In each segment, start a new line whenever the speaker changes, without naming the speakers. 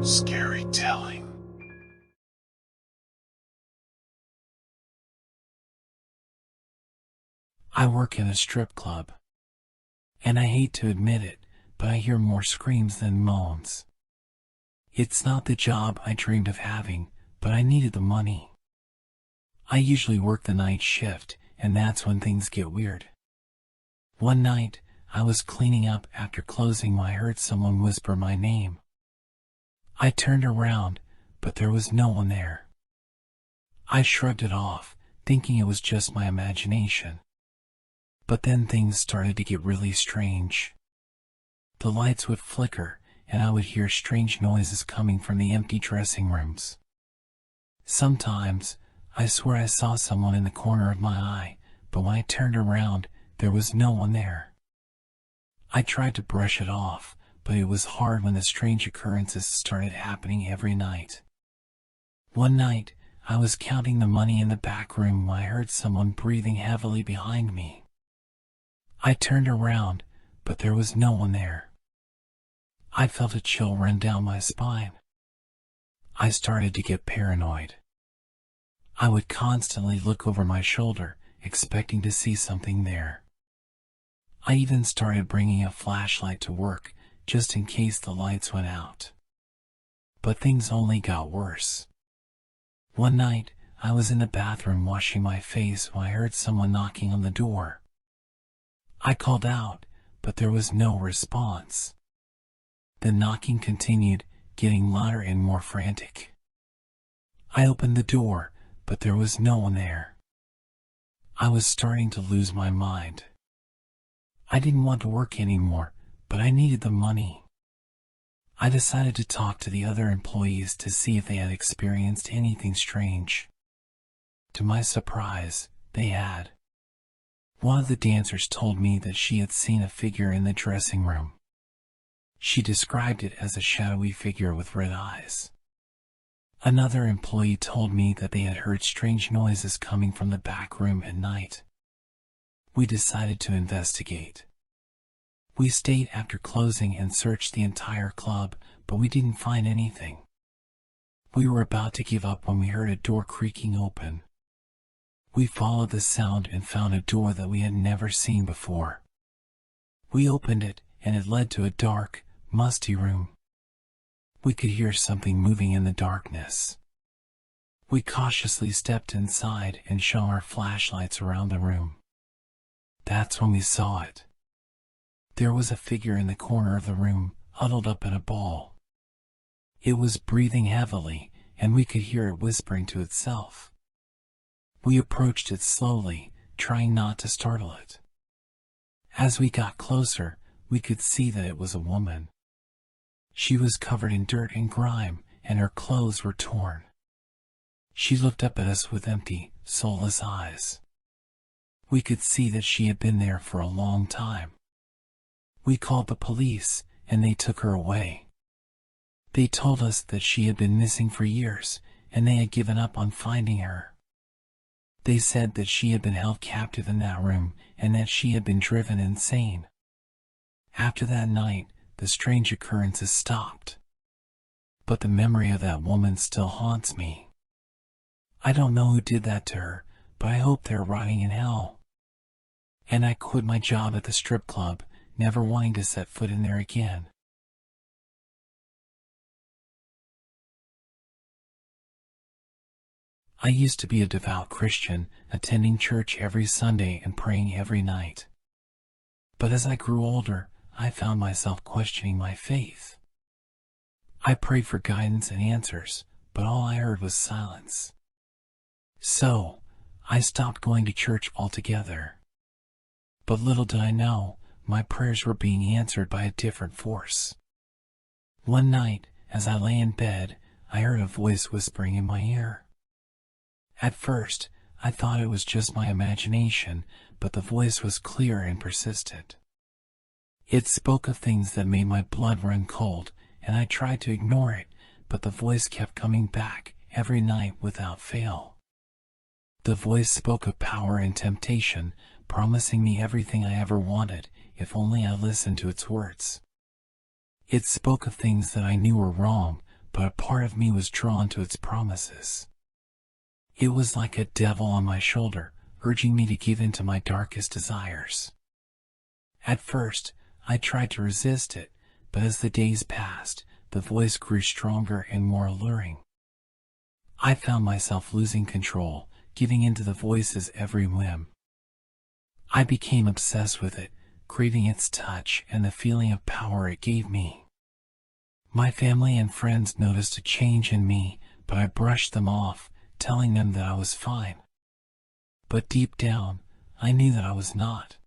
Scary telling.
I work in a strip club. And I hate to admit it, but I hear more screams than moans. It's not the job I dreamed of having, but I needed the money. I usually work the night shift, and that's when things get weird. One night, I was cleaning up after closing when I heard someone whisper my name. I turned around, but there was no one there. I shrugged it off, thinking it was just my imagination. But then things started to get really strange. The lights would flicker, and I would hear strange noises coming from the empty dressing rooms. Sometimes, I swear I saw someone in the corner of my eye, but when I turned around, there was no one there. I tried to brush it off, but it was hard when the strange occurrences started happening every night. One night, I was counting the money in the back room when I heard someone breathing heavily behind me. I turned around, but there was no one there. I felt a chill run down my spine. I started to get paranoid. I would constantly look over my shoulder, expecting to see something there. I even started bringing a flashlight to work, just in case the lights went out. But things only got worse. One night, I was in the bathroom washing my face when I heard someone knocking on the door. I called out, but there was no response. The knocking continued, getting louder and more frantic. I opened the door, but there was no one there. I was starting to lose my mind. I didn't want to work anymore, but I needed the money. I decided to talk to the other employees to see if they had experienced anything strange. To my surprise, they had. One of the dancers told me that she had seen a figure in the dressing room. She described it as a shadowy figure with red eyes. Another employee told me that they had heard strange noises coming from the back room at night. We decided to investigate. We stayed after closing and searched the entire club, but we didn't find anything. We were about to give up when we heard a door creaking open. We followed the sound and found a door that we had never seen before. We opened it, and it led to a dark, musty room. We could hear something moving in the darkness. We cautiously stepped inside and shone our flashlights around the room. That's when we saw it. There was a figure in the corner of the room, huddled up in a ball. It was breathing heavily, and we could hear it whispering to itself. We approached it slowly, trying not to startle it. As we got closer, we could see that it was a woman. She was covered in dirt and grime, and her clothes were torn. She looked up at us with empty, soulless eyes. We could see that she had been there for a long time. We called the police, and they took her away. They told us that she had been missing for years, and they had given up on finding her. They said that she had been held captive in that room, and that she had been driven insane. After that night, the strange occurrences stopped. But the memory of that woman still haunts me. I don't know who did that to her, but I hope they're rotting in hell. And I quit my job at the strip club, never wanting to set foot in there again. I used to be a devout Christian, attending church every Sunday and praying every night. But as I grew older, I found myself questioning my faith. I prayed for guidance and answers, but all I heard was silence. So, I stopped going to church altogether. But little did I know, my prayers were being answered by a different force. One night, as I lay in bed, I heard a voice whispering in my ear. At first, I thought it was just my imagination, but the voice was clear and persistent. It spoke of things that made my blood run cold, and I tried to ignore it, but the voice kept coming back every night without fail. The voice spoke of power and temptation, promising me everything I ever wanted, if only I listened to its words. It spoke of things that I knew were wrong, but a part of me was drawn to its promises. It was like a devil on my shoulder, urging me to give in to my darkest desires. At first, I tried to resist it, but as the days passed, the voice grew stronger and more alluring. I found myself losing control, giving in to the voice's every whim. I became obsessed with it, craving its touch and the feeling of power it gave me. My family and friends noticed a change in me, but I brushed them off, telling them that I was fine. But deep down, I knew that I was not.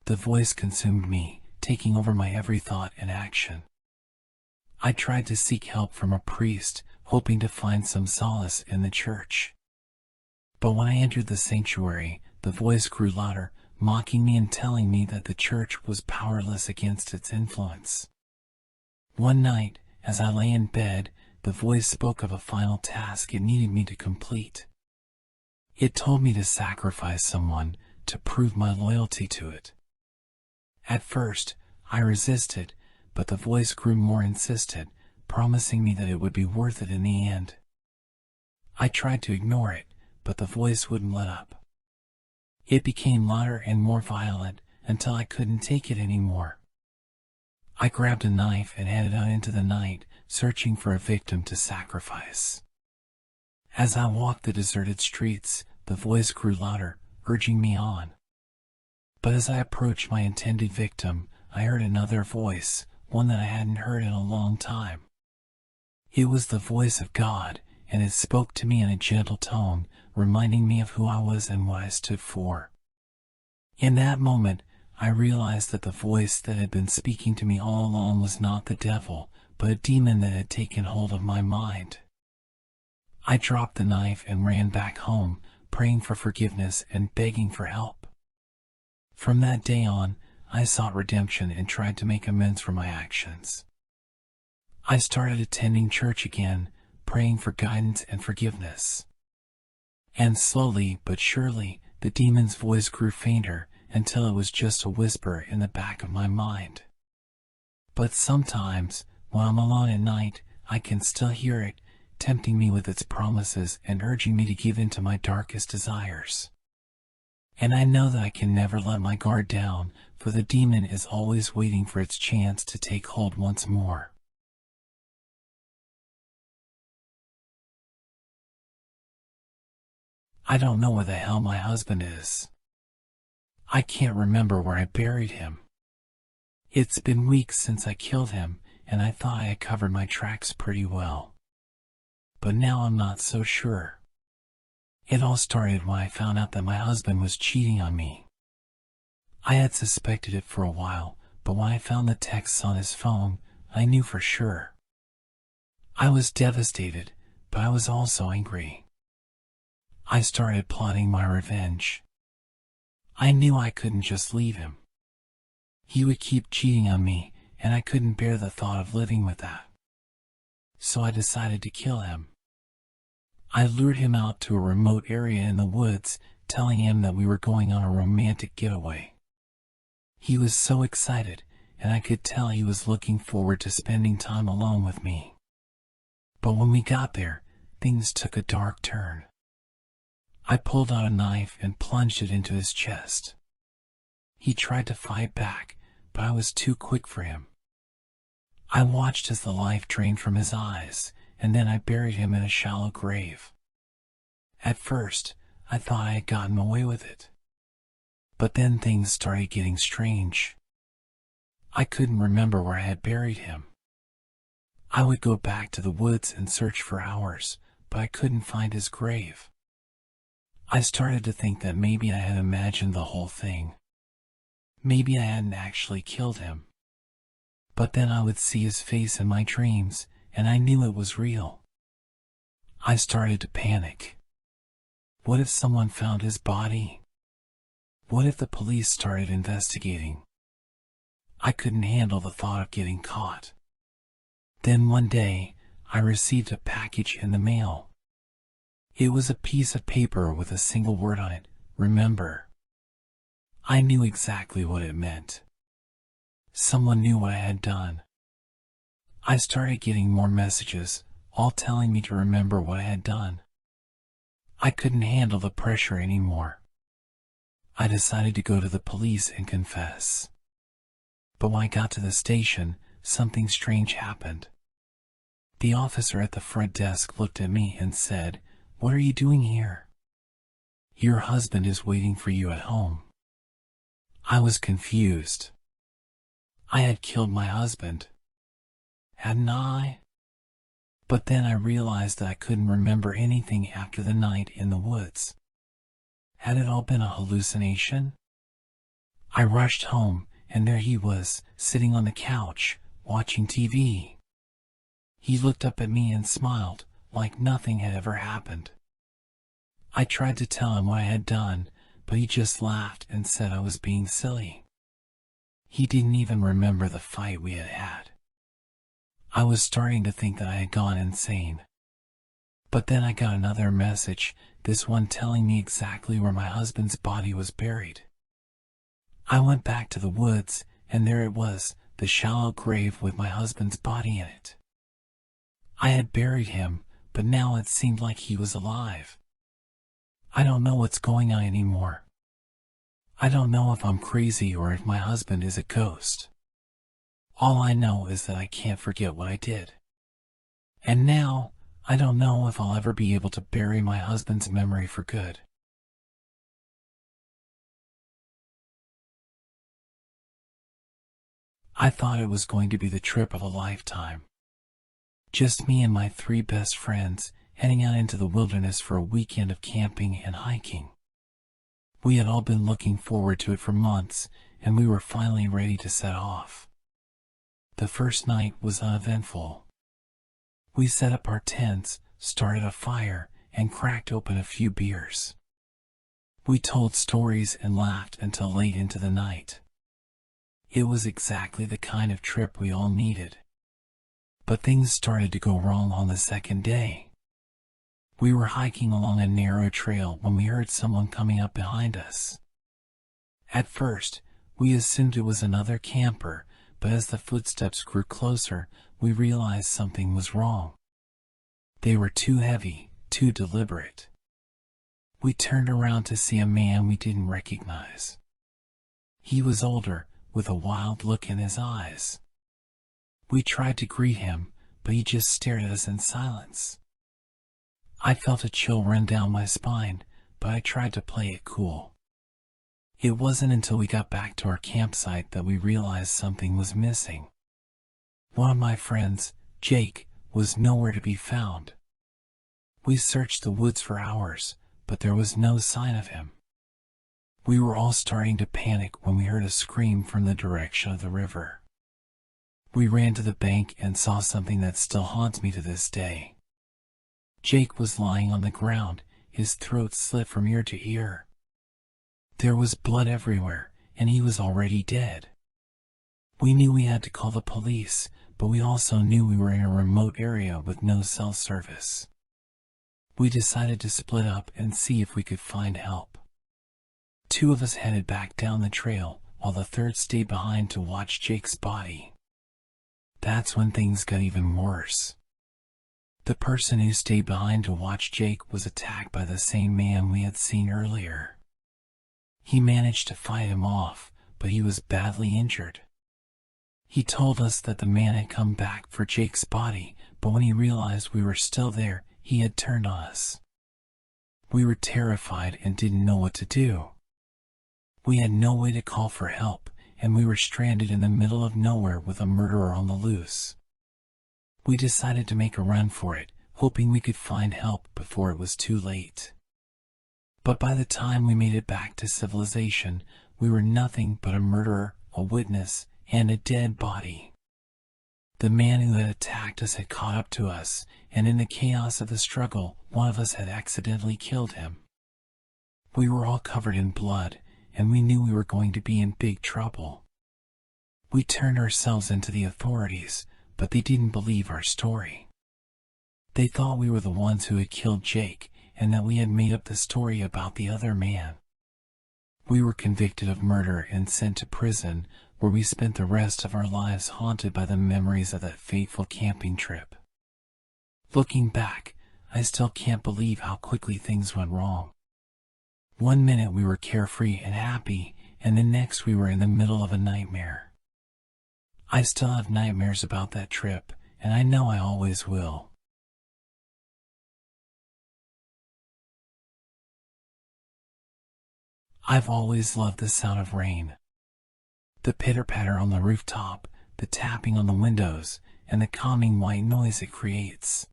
The voice consumed me, taking over my every thought and action. I tried to seek help from a priest, hoping to find some solace in the church. But when I entered the sanctuary, the voice grew louder, mocking me and telling me that the church was powerless against its influence. One night, as I lay in bed, the voice spoke of a final task it needed me to complete. It told me to sacrifice someone to prove my loyalty to it. At first, I resisted, but the voice grew more insistent, promising me that it would be worth it in the end. I tried to ignore it, but the voice wouldn't let up. It became louder and more violent until I couldn't take it anymore. I grabbed a knife and headed out into the night, searching for a victim to sacrifice. As I walked the deserted streets, the voice grew louder, urging me on. But as I approached my intended victim, I heard another voice, one that I hadn't heard in a long time. It was the voice of God, and it spoke to me in a gentle tone, reminding me of who I was and what I stood for. In that moment, I realized that the voice that had been speaking to me all along was not the devil, but a demon that had taken hold of my mind. I dropped the knife and ran back home, praying for forgiveness and begging for help. From that day on, I sought redemption and tried to make amends for my actions. I started attending church again, praying for guidance and forgiveness. And slowly but surely, the demon's voice grew fainter until it was just a whisper in the back of my mind. But sometimes, when I'm alone at night, I can still hear it, tempting me with its promises and urging me to give in to my darkest desires. And I know that I can never let my guard down, for the demon is always waiting for its chance to take hold once more. I don't know where the hell my husband is. I can't remember where I buried him. It's been weeks since I killed him, and I thought I had covered my tracks pretty well. But now I'm not so sure. It all started when I found out that my husband was cheating on me. I had suspected it for a while, but when I found the texts on his phone, I knew for sure. I was devastated, but I was also angry. I started plotting my revenge. I knew I couldn't just leave him. He would keep cheating on me, and I couldn't bear the thought of living with that. So I decided to kill him. I lured him out to a remote area in the woods, telling him that we were going on a romantic getaway. He was so excited, and I could tell he was looking forward to spending time alone with me. But when we got there, things took a dark turn. I pulled out a knife and plunged it into his chest. He tried to fight back, but I was too quick for him. I watched as the life drained from his eyes, and then I buried him in a shallow grave. At first, I thought I had gotten away with it. But then things started getting strange. I couldn't remember where I had buried him. I would go back to the woods and search for hours, but I couldn't find his grave. I started to think that maybe I had imagined the whole thing. Maybe I hadn't actually killed him. But then I would see his face in my dreams, and I knew it was real. I started to panic. What if someone found his body? What if the police started investigating? I couldn't handle the thought of getting caught. Then one day, I received a package in the mail. It was a piece of paper with a single word on it, remember. I knew exactly what it meant. Someone knew what I had done. I started getting more messages, all telling me to remember what I had done. I couldn't handle the pressure anymore. I decided to go to the police and confess. But when I got to the station, something strange happened. The officer at the front desk looked at me and said, "What are you doing here? Your husband is waiting for you at home." I was confused. I had killed my husband, hadn't I? But then I realized that I couldn't remember anything after the night in the woods. Had it all been a hallucination? I rushed home, and there he was, sitting on the couch, watching TV. He looked up at me and smiled, like nothing had ever happened. I tried to tell him what I had done, but he just laughed and said I was being silly. He didn't even remember the fight we had had. I was starting to think that I had gone insane. But then I got another message, this one telling me exactly where my husband's body was buried. I went back to the woods, and there it was, the shallow grave with my husband's body in it. I had buried him, but now it seemed like he was alive. I don't know what's going on anymore. I don't know if I'm crazy or if my husband is a ghost. All I know is that I can't forget what I did. And now, I don't know if I'll ever be able to bury my husband's memory for good. I thought it was going to be the trip of a lifetime. Just me and my 3 best friends heading out into the wilderness for a weekend of camping and hiking. We had all been looking forward to it for months, and we were finally ready to set off. The first night was uneventful. We set up our tents, started a fire, and cracked open a few beers. We told stories and laughed until late into the night. It was exactly the kind of trip we all needed. But things started to go wrong on the second day. We were hiking along a narrow trail when we heard someone coming up behind us. At first, we assumed it was another camper, but as the footsteps grew closer, we realized something was wrong. They were too heavy, too deliberate. We turned around to see a man we didn't recognize. He was older, with a wild look in his eyes. We tried to greet him, but he just stared at us in silence. I felt a chill run down my spine, but I tried to play it cool. It wasn't until we got back to our campsite that we realized something was missing. One of my friends, Jake, was nowhere to be found. We searched the woods for hours, but there was no sign of him. We were all starting to panic when we heard a scream from the direction of the river. We ran to the bank and saw something that still haunts me to this day. Jake was lying on the ground, his throat slit from ear to ear. There was blood everywhere, and he was already dead. We knew we had to call the police, but we also knew we were in a remote area with no cell service. We decided to split up and see if we could find help. 2 of us headed back down the trail, while the third stayed behind to watch Jake's body. That's when things got even worse. The person who stayed behind to watch Jake was attacked by the same man we had seen earlier. He managed to fight him off, but he was badly injured. He told us that the man had come back for Jake's body, but when he realized we were still there, he had turned on us. We were terrified and didn't know what to do. We had no way to call for help, and we were stranded in the middle of nowhere with a murderer on the loose. We decided to make a run for it, hoping we could find help before it was too late. But by the time we made it back to civilization, we were nothing but a murderer, a witness, and a dead body. The man who had attacked us had caught up to us, and in the chaos of the struggle, one of us had accidentally killed him. We were all covered in blood, and we knew we were going to be in big trouble. We turned ourselves into the authorities, but they didn't believe our story. They thought we were the ones who had killed Jake, and that we had made up the story about the other man. We were convicted of murder and sent to prison, where we spent the rest of our lives haunted by the memories of that fateful camping trip. Looking back, I still can't believe how quickly things went wrong. One minute we were carefree and happy, and the next we were in the middle of a nightmare. I still have nightmares about that trip, and I know I always will. I've always loved the sound of rain. The pitter-patter on the rooftop, the tapping on the windows, and the calming white noise it creates.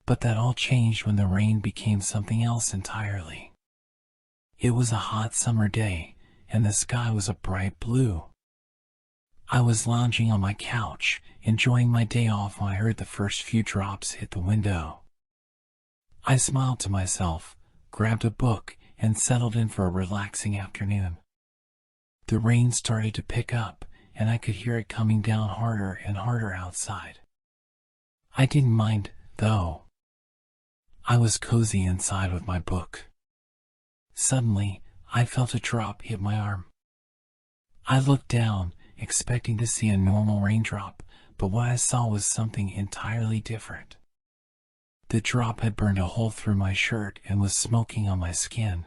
But that all changed when the rain became something else entirely. It was a hot summer day, and the sky was a bright blue. I was lounging on my couch, enjoying my day off when I heard the first few drops hit the window. I smiled to myself, grabbed a book, and settled in for a relaxing afternoon. The rain started to pick up, and I could hear it coming down harder and harder outside. I didn't mind, though. I was cozy inside with my book. Suddenly, I felt a drop hit my arm. I looked down, expecting to see a normal raindrop, but what I saw was something entirely different. The drop had burned a hole through my shirt and was smoking on my skin.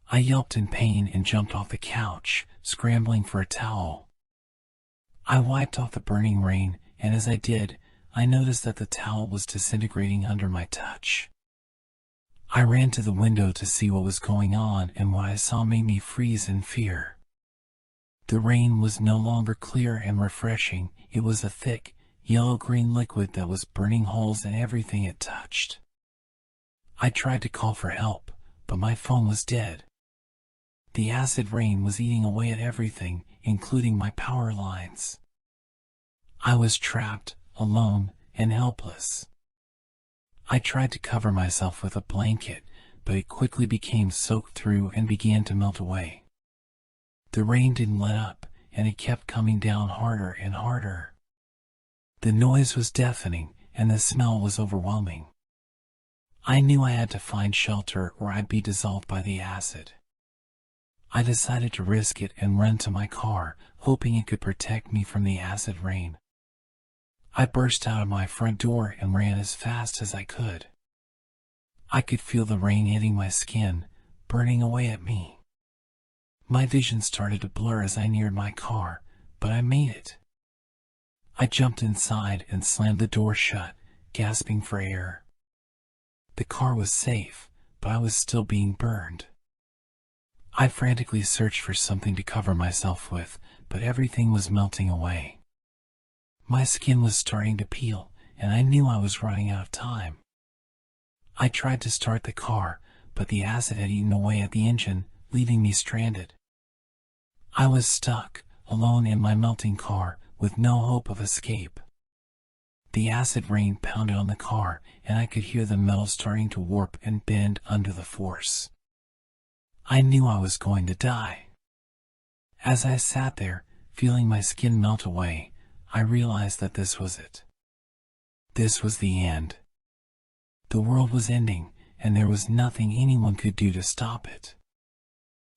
I yelped in pain and jumped off the couch, scrambling for a towel. I wiped off the burning rain, and as I did, I noticed that the towel was disintegrating under my touch. I ran to the window to see what was going on, and what I saw made me freeze in fear. The rain was no longer clear and refreshing. It was a thick, yellow-green liquid that was burning holes in everything it touched. I tried to call for help, but my phone was dead. The acid rain was eating away at everything, including my power lines. I was trapped, alone, and helpless. I tried to cover myself with a blanket, but it quickly became soaked through and began to melt away. The rain didn't let up, and it kept coming down harder and harder. The noise was deafening, and the smell was overwhelming. I knew I had to find shelter or I'd be dissolved by the acid. I decided to risk it and run to my car, hoping it could protect me from the acid rain. I burst out of my front door and ran as fast as I could. I could feel the rain hitting my skin, burning away at me. My vision started to blur as I neared my car, but I made it. I jumped inside and slammed the door shut, gasping for air. The car was safe, but I was still being burned. I frantically searched for something to cover myself with, but everything was melting away. My skin was starting to peel, and I knew I was running out of time. I tried to start the car, but the acid had eaten away at the engine, leaving me stranded. I was stuck, alone in my melting car, with no hope of escape. The acid rain pounded on the car, and I could hear the metal starting to warp and bend under the force. I knew I was going to die. As I sat there, feeling my skin melt away, I realized that this was it. This was the end. The world was ending, and there was nothing anyone could do to stop it.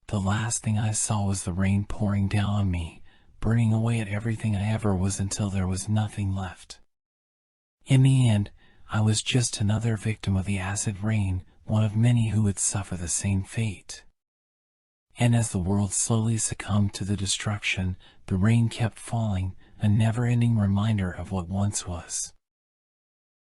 The last thing I saw was the rain pouring down on me, burning away at everything I ever was until there was nothing left. In the end, I was just another victim of the acid rain, one of many who would suffer the same fate. And as the world slowly succumbed to the destruction, the rain kept falling, a never-ending reminder of what once was.